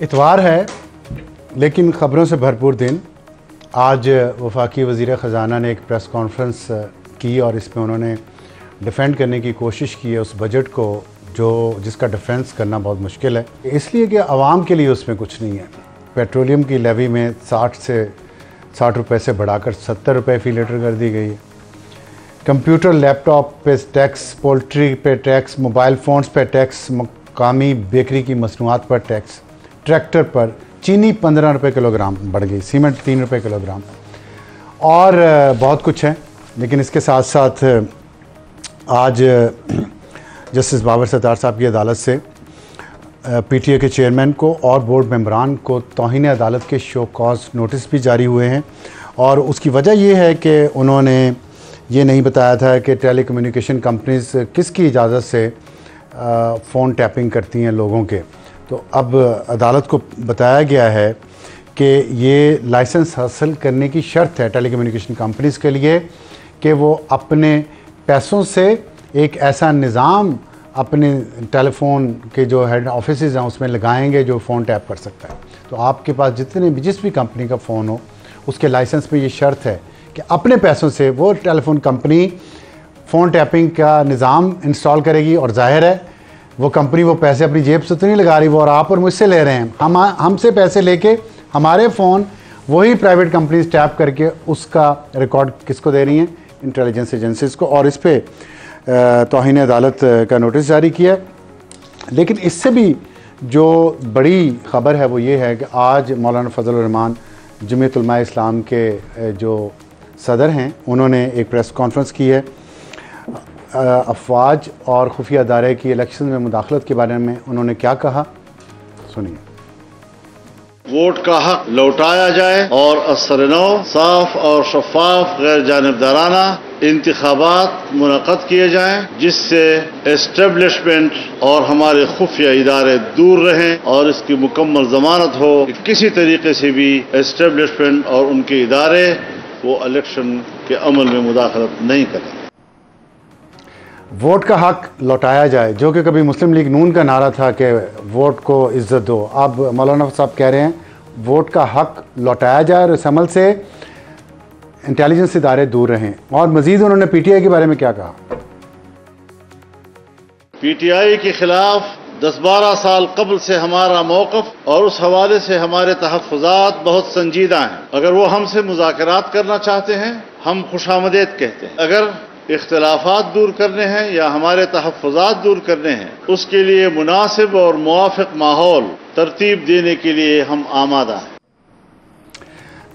इतवार है लेकिन ख़बरों से भरपूर दिन। आज वफाकी वज़ीर ख़ज़ाना ने एक प्रेस कॉन्फ्रेंस की और इसमें उन्होंने डिफेंड करने की कोशिश की है उस बजट को जिसका डिफेंस करना बहुत मुश्किल है, इसलिए कि आवाम के लिए उसमें कुछ नहीं है। पेट्रोलियम की लेवी में 60 रुपये से बढ़ाकर 70 रुपये फ़ी लीटर कर दी गई है। कंप्यूटर लैपटॉप पे टैक्स, पोल्ट्री पे टैक्स, मोबाइल फ़ोन्स पे टैक्स, मकामी बेकरी की मसनूआत पर टैक्स, ट्रैक्टर पर चीनी 15 रुपये किलोग्राम बढ़ गई, सीमेंट 3 रुपये किलोग्राम और बहुत कुछ है। लेकिन इसके साथ साथ आज जस्टिस बाबर सत्तार साहब की अदालत से पीटीए के चेयरमैन को और बोर्ड मेंबरान को तौहीन अदालत के शो कॉज नोटिस भी जारी हुए हैं और उसकी वजह ये है कि उन्होंने ये नहीं बताया था कि टेली कम्युनिकेशन कंपनीज़ किसकी इजाज़त से फ़ोन टैपिंग करती हैं लोगों के। तो अब अदालत को बताया गया है कि ये लाइसेंस हासिल करने की शर्त है टेली कम्युनिकेशन कंपनीज़ के लिए कि वो अपने पैसों से एक ऐसा निज़ाम अपने टेलीफोन के जो हेड ऑफिसेज हैं उसमें लगाएंगे जो फ़ोन टैप कर सकता है। तो आपके पास जिस भी कंपनी का फ़ोन हो उसके लाइसेंस में ये शर्त है कि अपने पैसों से वो टेलीफोन कंपनी फ़ोन टैपिंग का निज़ाम इंस्टॉल करेगी। और जाहिर है वो कंपनी वो पैसे अपनी जेब से तो नहीं लगा रही, वो और आप और मुझसे ले रहे हैं। हमसे पैसे लेके हमारे फ़ोन वही प्राइवेट कंपनीज टैप करके उसका रिकॉर्ड किसको दे रही हैं? इंटेलिजेंस एजेंसीज़ को। और इस पर तौहीन अदालत का नोटिस जारी किया। लेकिन इससे भी जो बड़ी ख़बर है वो ये है कि आज मौलाना फजल रहमान जमीयत उलमा इस्लाम के जो सदर हैं उन्होंने एक प्रेस कॉन्फ्रेंस की है। अफवाज और खुफिया अदारे की इलेक्शन में मुदाखलत के बारे में उन्होंने क्या कहा, सुनिए। वोट का हक लौटाया जाए और असर-ए-नौ साफ और शफाफ गैर जानिबदाराना इंतखाबात मुनक़द किए जाएं जिससे एस्टेब्लिशमेंट और हमारे खुफिया इदारे दूर रहें और इसकी मुकम्मल ज़मानत हो कि किसी तरीके से भी एस्टेब्लिशमेंट और उनके इदारे वो इलेक्शन के अमल में मुदाखलत नहीं करें। वोट का हक लौटाया जाए, जो कि कभी मुस्लिम लीग नून का नारा था कि वोट को इज्जत दो। अब मौलाना साहब कह रहे हैं वोट का हक लौटाया जाए और इस अमल से इंटेलिजेंस इदारे दूर रहें। और मजीद उन्होंने पीटीआई के बारे में क्या कहा? पीटीआई के खिलाफ 10-12 साल कबल से हमारा मौक़िफ़ और उस हवाले से हमारे तहफ़्फ़ुज़ात बहुत संजीदा हैं। अगर वो हमसे मुज़ाकरात करना चाहते हैं हम खुशामदीद कहते हैं। अगर इख्तिलाफात दूर करने हैं या हमारे तहफ़्फ़ुज़ात दूर करने हैं उसके लिए मुनासिब और मुवाफ़िक़ माहौल तरतीब देने के लिए हम आमादा हैं।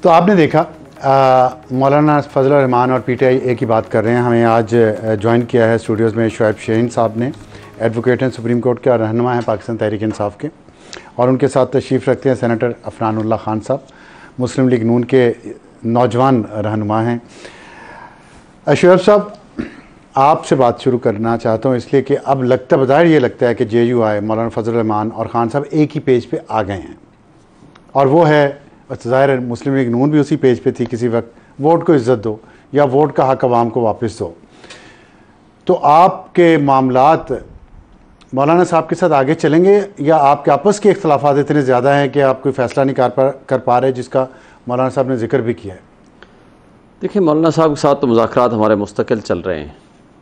तो आपने देखा मौलाना फजल रहमान और पीटीआई एक ही बात कर रहे हैं। हमें आज ज्वाइन किया है स्टूडियोज़ में शुएब शाहीन साहब ने, एडवोकेट हैं, सुप्रीम कोर्ट के और रहनुमा हैं पाकिस्तान तहरीक इंसाफ के, और उनके साथ तशरीफ़ रखते हैं सेनेटर अफनानुल्लाह खान साहब, मुस्लिम लीग नून के नौजवान रहनुमा हैं। शुएब साहब, आपसे बात शुरू करना चाहता हूँ इसलिए कि अब बज़ाहिर ये लगता है कि JUI मौलाना फजल रहमान और ख़ान साहब एक ही पेज पे आ गए हैं और वो है ज़ाहिर मुस्लिम लीग नून भी उसी पेज पे थी किसी वक्त, वोट को इज़्ज़त दो या वोट का हक अवाम को वापस दो। तो आपके मामलात मौलाना साहब के साथ आगे चलेंगे या आपके आपस के इख्तिलाफ़ात इतने ज़्यादा हैं कि आप कोई फ़ैसला नहीं कर पा रहे, जिसका मौलाना साहब ने जिक्र भी किया है? देखिए, मौलाना साहब के साथ तो मुज़ाकरात हमारे मुस्तकिल चल रहे हैं।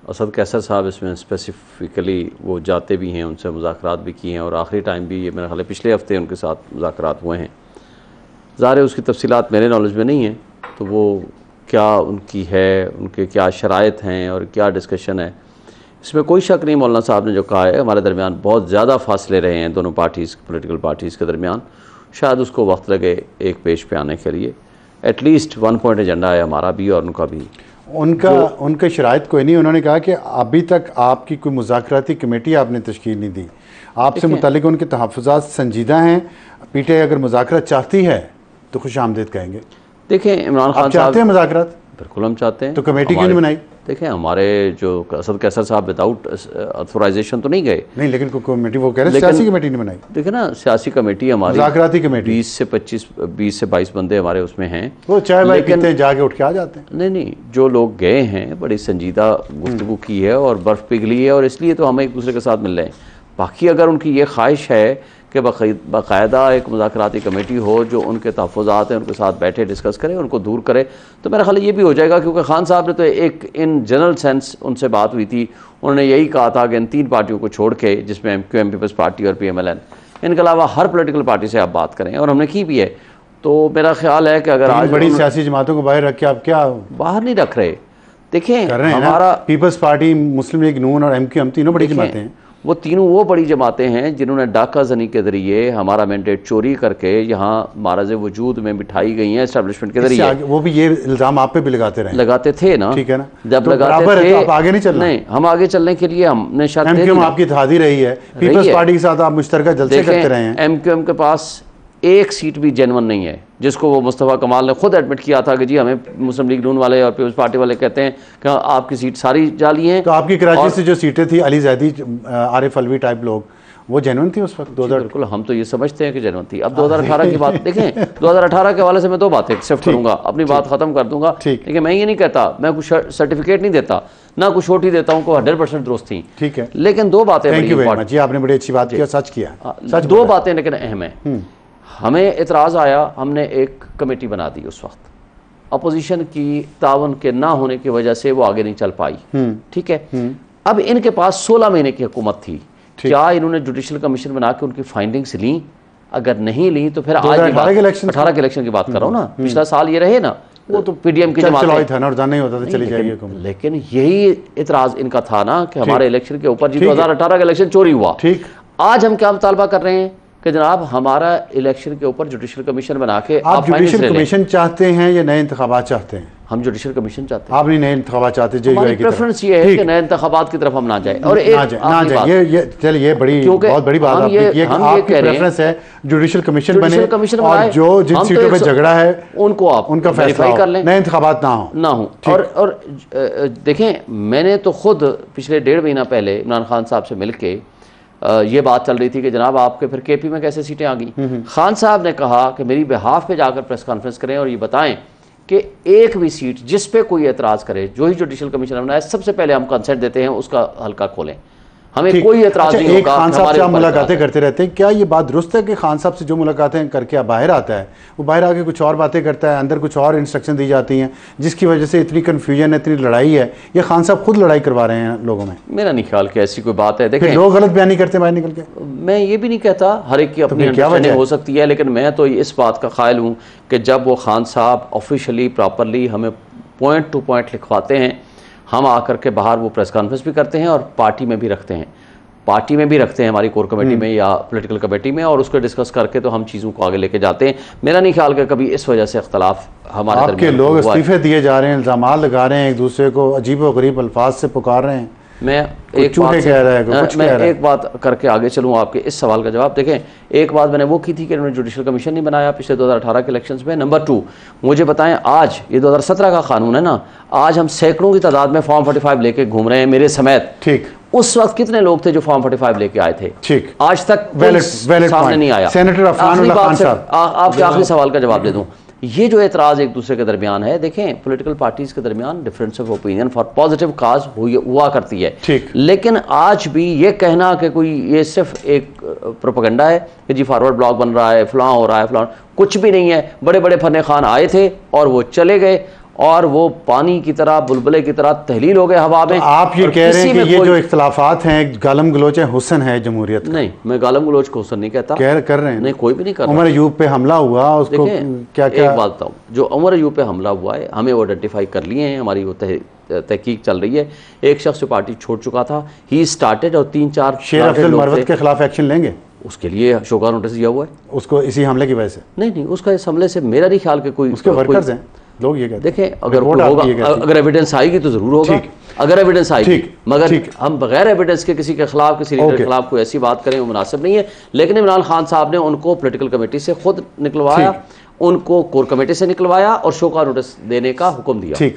असद कैसर साहब इसमें स्पेसिफ़िकली वो जाते भी हैं, उनसे मुज़ाकरात भी किए हैं और आखिरी टाइम भी ये मेरे ख्याल पिछले हफ़्ते उनके साथ मुज़ाकरात हुए हैं। ज़ाहिर है उसकी तफसीलात मेरे नॉलेज में नहीं है, तो वो क्या उनकी है, उनके क्या शराइत हैं और क्या डिस्कशन है, इसमें कोई शक नहीं। मौलाना साहब ने जो कहा है हमारे दरमियान बहुत ज़्यादा फासले रहे हैं दोनों पार्टीज़, पोलिटिकल पार्टीज़ के दरमियान, शायद उसको वक्त लगे एक पेज पे आने के लिए। एटलीस्ट 1 पॉइंट एजेंडा है हमारा भी और उनका भी। उनका शराइत कोई नहीं। उन्होंने कहा कि अभी तक आपकी कोई मुज़ाकराती कमेटी आपने तश्कील नहीं दी, आपसे मुतालिक उनके तहफ़्फ़ुज़ात संजीदा हैं। पीटीआई अगर मुज़ाकरात चाहती है तो खुश आमदीद कहेंगे। देखें, इमरान खान चाहते हैं मुज़ाकरात? बिल्कुल हम चाहते हैं। तो कमेटी क्यों नहीं बनाई? देखें, हमारे जो असद कैसर साहब विदाउट ऑथराइजेशन तो नहीं गए। नहीं, लेकिन कोई कमेटी, वो कह रहे हैं सियासी कमेटी नहीं बनाई। देखिए ना, सियासी कमेटी हमारी, मुज़ाकराती कमेटी 20 से 22 बंदे हमारे उसमें हैं। वो चाय वाय पीते हैं, जाके उठ के आ जाते हैं। नहीं, जो लोग गए हैं बड़ी संजीदा गुफ्तगू की है और बर्फ़ पिघली है और इसलिए तो हम एक दूसरे के साथ मिल रहे हैं। बाकी अगर उनकी ये ख्वाहिश है कि बाकायदा एक मुज़ाकराती कमेटी हो जो उनके तहफ़्फ़ुज़ात हैं उनके साथ बैठे डिस्कस करे, उनको दूर करे, तो मेरा ख्याल ये भी हो जाएगा। क्योंकि खान साहब ने तो एक इन जनरल सेंस उनसे बात हुई थी, उन्होंने यही कहा था कि इन 3 पार्टियों को छोड़ के, जिसमें MQM पीपल्स पार्टी और PMLN, इनके अलावा हर पोलिटिकल पार्टी से आप बात करें, और हमने की भी है। तो मेरा ख्याल है कि अगर आज बड़ी सियासी जमातों को बाहर रख के आप क्या बाहर नहीं रख रहे, देखें हमारा पीपल्स पार्टी, मुस्लिम लीग नून और MQM तीनों बड़ी जमातें हैं। वो तीनों वो बड़ी जमातें हैं जिन्होंने डाका जनी के जरिए हमारा मैंडेट चोरी करके यहाँ माराज़े वजूद में बिठाई गई हैं एस्टेब्लिशमेंट के जरिए। वो भी ये इल्ज़ाम आप पे भी लगाते थे ना, ठीक है ना, जब तो लगाते थे तो आप आगे नहीं चलना। नहीं, हम आगे चलने के लिए हमने शर्त MQM आपकी इत्तेहादी रही है, पीपल्स पार्टी के साथ आप मुश्तरका जलसे करते रहे हैं। MQM के पास एक सीट भी जेन्युइन नहीं है, जिसको वो मुस्तफ़ा कमाल ने खुद एडमिट किया था कि जी हमें मुस्लिम लीग नून वाले और पीपल्स पार्टी वाले कहते हैं कि आपकी सीट सारी जाली हैं। तो आपकी कराची से जो सीटें थी, अली जैदी, आरिफ अलवी टाइप लोग, वो जेन्युइन थी उस वक्त 2000? बिल्कुल, हम तो ये समझते हैं कि जेन्युइन थी। अब 2018 की बात देखें, 2018 के हवाले से मैं 2 बातें एक्सेप्ट करूंगा, अपनी बात खत्म कर दूंगा। लेकिन मैं ये नहीं कहता, मैं कुछ सर्टिफिकेट नहीं देता, ना कुछ छोटी देता हूँ, 100% दुरुस्त थी, ठीक है। लेकिन 2 बातें जी, आपने बड़ी अच्छी बात की, सच किया, 2 बातें लेकिन अहम है। हमें एतराज़ आया, हमने एक कमेटी बना दी उस वक्त, अपोजिशन की तावन के ना होने की वजह से वो आगे नहीं चल पाई, ठीक है। अब इनके पास 16 महीने की हुकूमत थी, क्या इन्होंने जुडिशल कमीशन बना के उनकी फाइंडिंग्स ली? अगर नहीं ली तो फिर आज 18 के इलेक्शन की बात कर रहा हूँ ना, पिछला साल ये रहे ना, वो तो PDM की जमात था ना, और नहीं होता तो चली जाएगी। लेकिन यही इतराज़ इनका था ना कि हमारे इलेक्शन के ऊपर, जी 2018 का इलेक्शन चोरी हुआ, ठीक। आज हम क्या मुतालबा कर रहे हैं कि जनाब हमारा इलेक्शन के ऊपर जुडिशल कमीशन बना के आप जुडिशल कमीशन चाहते हैं या नए इंतखाबात चाहते हैं? हम जुडिशल कमीशन चाहते हैं। आप नहीं नए इंतखाबात चाहते? हमारी प्रेफरेंस ये है कि नए इंतखाबात की तरफ हम ना जाए। और एक ये चलिए बहुत बड़ी बात आपकी प्रेफरेंस है जुडिशल कमीशन बने, और जो जिन सीटों पे झगड़ा है उनको आप उनका फैसला कर लें, नए इंतखाबात ना हो। और देखें, मैंने तो खुद पिछले 1.5 महीना पहले इमरान खान साहब से मिल के ये बात चल रही थी कि जनाब आपके फिर KP में कैसे सीटें आ गई। खान साहब ने कहा कि मेरी बिहाफ पे जाकर प्रेस कॉन्फ्रेंस करें और ये बताएं कि एक भी सीट जिस पे कोई एतराज़ करे, जो ही जुडिशल कमीशन बनाए, सबसे पहले हम कंसेंट देते हैं, उसका हल्का खोलें, हमें कोई एतराज़ नहीं होगा। खान साहब से आप मुलाकातें करते रहते हैं, क्या ये बात दुरुस्त है कि खान साहब से जो मुलाकातें करके आप बाहर आता है, वो बाहर आके कुछ और बातें करता है, अंदर कुछ और इंस्ट्रक्शन दी जाती हैं, जिसकी वजह से इतनी कन्फ्यूजन है, इतनी लड़ाई है? ये खान साहब खुद लड़ाई करवा रहे हैं लोगों में? मेरा नहीं ख्याल कि ऐसी कोई बात है। देखिए, लोग गलत बयानी करते हैं बाहर निकल के। मैं ये भी नहीं कहता, हर एक की अपनी अंडरस्टैंडिंग हो सकती है, लेकिन मैं तो इस बात का कायल हूँ कि जब वो खान साहब ऑफिशियली प्रॉपरली हमें पॉइंट टू पॉइंट लिखवाते हैं, हम आकर के बाहर वो प्रेस कॉन्फ्रेंस भी करते हैं और पार्टी में भी रखते हैं, हमारी कोर कमेटी में या पॉलिटिकल कमेटी में, और उसको डिस्कस करके तो हम चीज़ों को आगे लेके जाते हैं। मेरा नहीं ख्याल कि कभी इस वजह से इख्तलाफ हमारे आपके लोग इस्तीफे दिए जा रहे हैं, इल्ज़ाम लगा रहे हैं, एक दूसरे को अजीब व गरीब अल्फाज से पुकार रहे हैं। मैं एक बात करके आगे चलूँ आपके इस सवाल का जवाब। देखें, एक बात मैंने वो की थी कि उन्होंने जुडिशल कमीशन नहीं बनाया पिछले 2018 के इलेक्शंस में। नंबर 2, मुझे बताएं, आज ये 2017 का कानून है ना, आज हम सैकड़ों की तादाद में फॉर्म 45 लेके घूम रहे हैं, मेरे समेत, ठीक। उस वक्त कितने लोग थे जो फॉर्म 45 लेके आए थे? ठीक, आज तक सामने नहीं आया। सेनेटर अफरानुल्लाह खान साहब, आपके आखिरी सवाल का जवाब दे दूं, ये जो एतराज़ एक दूसरे के दरमियान है, देखें पॉलिटिकल पार्टीज के दरमियान difference of opinion for positive cause हुआ करती है, ठीक। लेकिन आज भी ये कहना कि कोई ये सिर्फ एक प्रोपेगेंडा है कि जी फॉरवर्ड ब्लॉक बन रहा है, फलां हो रहा है, फलां, कुछ भी नहीं है। बड़े बड़े फन्ने खान आए थे और वो चले गए, और वो पानी की तरह, बुलबुले की तरह तहलील हो गए हवा में। तो आप ये कह रहे हैं कि ये जो इख्तलाफात हैं, गालम गलोच है, हुस्न है जमहूरियत का? नहीं, मैं गालम गलोच को हुस्न नहीं कहता। कर रहे हैं? नहीं, कोई भी नहीं कर रहा। उमर अयूब पे हमला हुआ, उसको क्या एक बात बताऊं, जो उमर अयूब पे हमला हुआ है, हमें वो आइडेंटिफाई कर लिए हैं, हमारी वो तहकीक चल रही है। एक शख्स जो पार्टी छोड़ चुका था, ही स्टार्टेड, और 3-4 शेर अफजल मरवत के खिलाफ एक्शन लेंगे? उसके लिए शोकॉज नोटिस दिया हुआ है उसको, इसी हमले की वजह से? नहीं, उसका इस हमले से मेरा नहीं ख्याल कि कोई उसके वर्कर्स हैं, लोग ये कहते हैं। देखें, अगर एविडेंस आएगी तो जरूर होगा, अगर एविडेंस आएगी, मगर हम बगैर एविडेंस के किसी के खिलाफ, किसी लीडर के खिलाफ कोई ऐसी बात करें वो मुनासिब नहीं है। लेकिन इमरान खान साहब ने उनको पॉलिटिकल कमेटी से खुद निकलवाया, उनको कोर कमेटी से निकलवाया और शोकॉज नोटिस देने का हुक्म दिया।